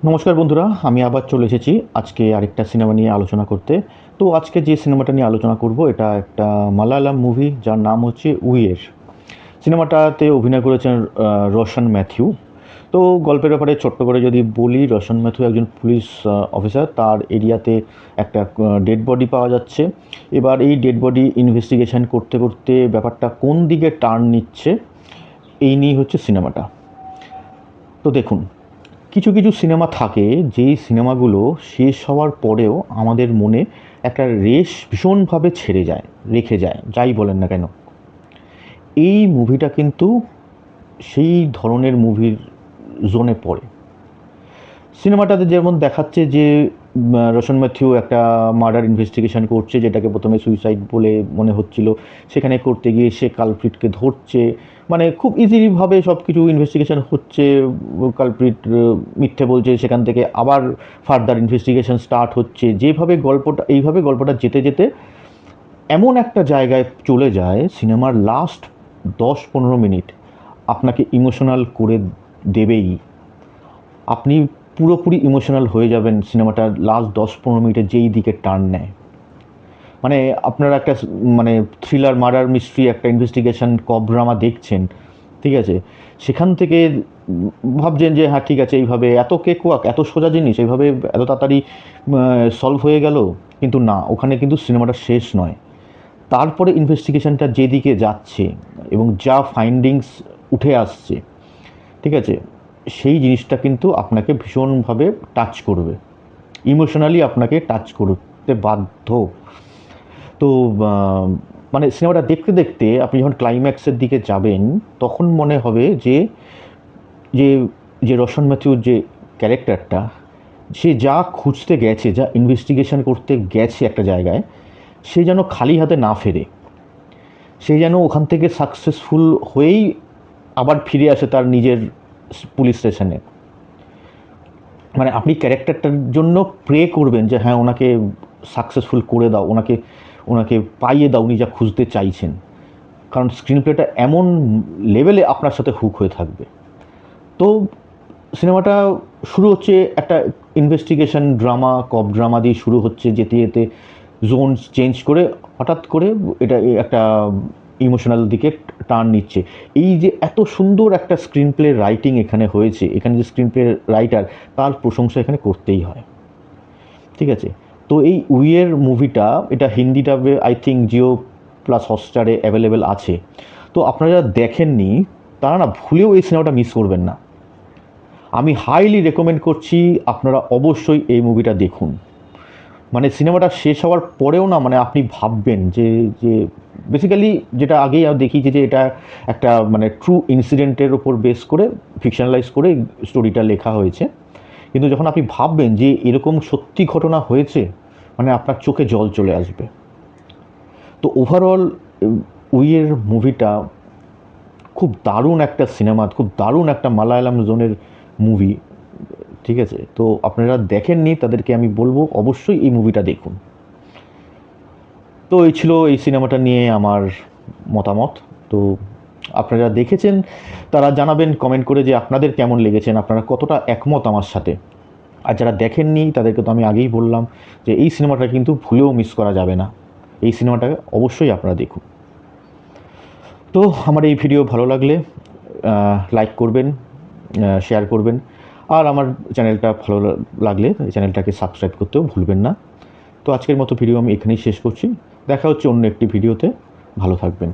নমস্কার বন্ধুরা, আমি আবার চলে এসেছি আজকে আরেকটা সিনেমা নিয়ে আলোচনা করতে। তো আজকে যে সিনেমাটা নিয়ে আলোচনা করব এটা একটা মালায়ালাম মুভি যার নাম হচ্ছে উইয়ের। সিনেমাটাতে অভিনয় করেছেন রোশন ম্যাথিউ। তো গল্পের ব্যাপারে ছোট্ট করে যদি বলি, রোশন ম্যাথিউ একজন পুলিশ অফিসার। তার এরিয়াতে একটা ডেড বডি পাওয়া যাচ্ছে। এবার এই ডেড বডি ইনভেস্টিগেশন করতে করতে ব্যাপারটা কোন দিকে টার্ন নিচ্ছে এই নিয়ে হচ্ছে সিনেমাটা। তো দেখুন, কিছু কিছু সিনেমা থাকে যেই সিনেমাগুলো শেষ হওয়ার পরেও আমাদের মনে একটা রেশ ভীষণভাবে রেখে যায়, যাই বলেন না কেন। এই মুভিটা কিন্তু সেই ধরনের মুভির জোনে পড়ে। সিনেমাটাতে যেমন দেখাচ্ছে যে রোশন ম্যাথিউ একটা মার্ডার ইনভেস্টিগেশন করছে, যেটাকে প্রথমে সুইসাইড বলে মনে হচ্ছিল। সেখানে করতে গিয়ে সে কালপ্রিটকে ধরছে, মানে খুব ইজিলিভাবে সব কিছু ইনভেস্টিগেশন হচ্ছে। কালপ্রিট মিথ্যে বলছে, সেখান থেকে আবার ফার্দার ইনভেস্টিগেশন স্টার্ট হচ্ছে। এইভাবে গল্পটা যেতে যেতে এমন একটা জায়গায় চলে যায়, সিনেমার লাস্ট 10-15 মিনিট আপনাকে ইমোশনাল করে দেবেই। আপনি পুরোপুরি ইমোশনাল হয়ে যাবেন সিনেমাটার লাস্ট 10-15 মিনিটে যেই দিকে টার্ন নেয়। মানে আপনারা একটা মানে থ্রিলার মার্ডার মিস্ট্রি একটা ইনভেস্টিগেশন কপ ড্রামা দেখছেন, ঠিক আছে? সেখান থেকে ভাবছেন যে হ্যাঁ ঠিক আছে, এইভাবে এত কেকওয়াক, এত সোজা জিনিস এইভাবে এত তাড়াতাড়ি সলভ হয়ে গেল। কিন্তু না, ওখানে কিন্তু সিনেমাটা শেষ নয়। তারপরে ইনভেস্টিগেশনটা যেদিকে যাচ্ছে এবং যা ফাইন্ডিংস উঠে আসছে, ঠিক আছে, সেই জিনিসটা কিন্তু আপনাকে ভীষণভাবে টাচ করবে, ইমোশনালি আপনাকে টাচ করতে বাধ্য। তো মানে সিনেমাটা দেখতে দেখতে আপনি যখন ক্লাইম্যাক্সের দিকে যাবেন, তখন মনে হবে যে যে যে রোশন ম্যাথিউর যে ক্যারেক্টারটা, সে যা খুঁজতে গেছে, যা ইনভেস্টিগেশন করতে গেছে একটা জায়গায়, সে যেন খালি হাতে না ফেরে। সে যেন ওখান থেকে সাকসেসফুল হয়েই আবার ফিরে আসে তার নিজের পুলিশ স্টেশনে। মানে আপনি ক্যারেক্টারটার জন্য প্রে করবেন যে হ্যাঁ ওনাকে সাকসেসফুল করে দাও, ওনাকে ওনাকে পাইয়ে দাও উনি যা খুঁজতে চাইছেন। কারণ স্ক্রিন প্লেটা এমন লেভেলে আপনার সাথে হুক হয়ে থাকবে। তো সিনেমাটা শুরু হচ্ছে একটা ইনভেস্টিগেশন ড্রামা, কপ ড্রামা দিয়ে শুরু হচ্ছে। যেতে যেতে জোন চেঞ্জ করে হঠাৎ করে এটা একটা ইমোশনাল দিকে টার্ন নিচ্ছে। এই যে এত সুন্দর একটা স্ক্রিন প্লে রাইটিং এখানে হয়েছে, এখানে যে স্ক্রিন প্লে রাইটার, তার প্রশংসা এখানে করতেই হয়, ঠিক আছে? তো এই উইয়ের মুভিটা, এটা হিন্দি ডাবে আই থিঙ্ক জিও প্লাস হটস্টারে অ্যাভেলেবেল আছে। তো আপনারা যারা দেখেননি তারা না ভুলেও এই সিনেমাটা মিস করবেন না। আমি হাইলি রেকমেন্ড করছি, আপনারা অবশ্যই এই মুভিটা দেখুন। মানে সিনেমাটা শেষ হওয়ার পরেও না, মানে আপনি ভাববেন যে যে বেসিক্যালি যেটা আগেই দেখিয়েছি যে এটা একটা মানে ট্রু ইনসিডেন্টের ওপর বেস করে ফিকশনালাইজ করে স্টোরিটা লেখা হয়েছে। কিন্তু যখন আপনি ভাববেন যে এরকম সত্যি ঘটনা হয়েছে, মানে আপনার চোখে জল চলে আসবে। তো ওভারঅল উইয়ের মুভিটা খুব দারুণ একটা সিনেমা, খুব দারুণ একটা মালায়ালাম জোনের মুভি, ঠিক আছে? তো আপনারা দেখেননি তাদেরকে আমি বলবো অবশ্যই এই মুভিটা দেখুন। তো এই ছিল এই সিনেমাটা নিয়ে আমার মতামত। তো আপনারা দেখেছেন তারা জানাবেন কমেন্ট করে যে আপনাদের কেমন লেগেছেন, আপনারা কতটা একমত আমার সাথে। আর যারা দেখেননি তাদেরকে তো আমি আগেই বললাম যে এই সিনেমাটা কিন্তু ভুলেও মিস করা যাবে না। এই সিনেমাটাকে অবশ্যই আপনারা দেখুন। তো আমার এই ভিডিও ভালো লাগলে লাইক করবেন, শেয়ার করবেন। আর আমার চ্যানেলটা ভালো লাগলে চ্যানেলটাকে সাবস্ক্রাইব করতেও ভুলবেন না। তো আজকের মতো ভিডিও আমি এখানেই শেষ করছি। দেখা হচ্ছে অন্য একটি ভিডিওতে। ভালো থাকবেন।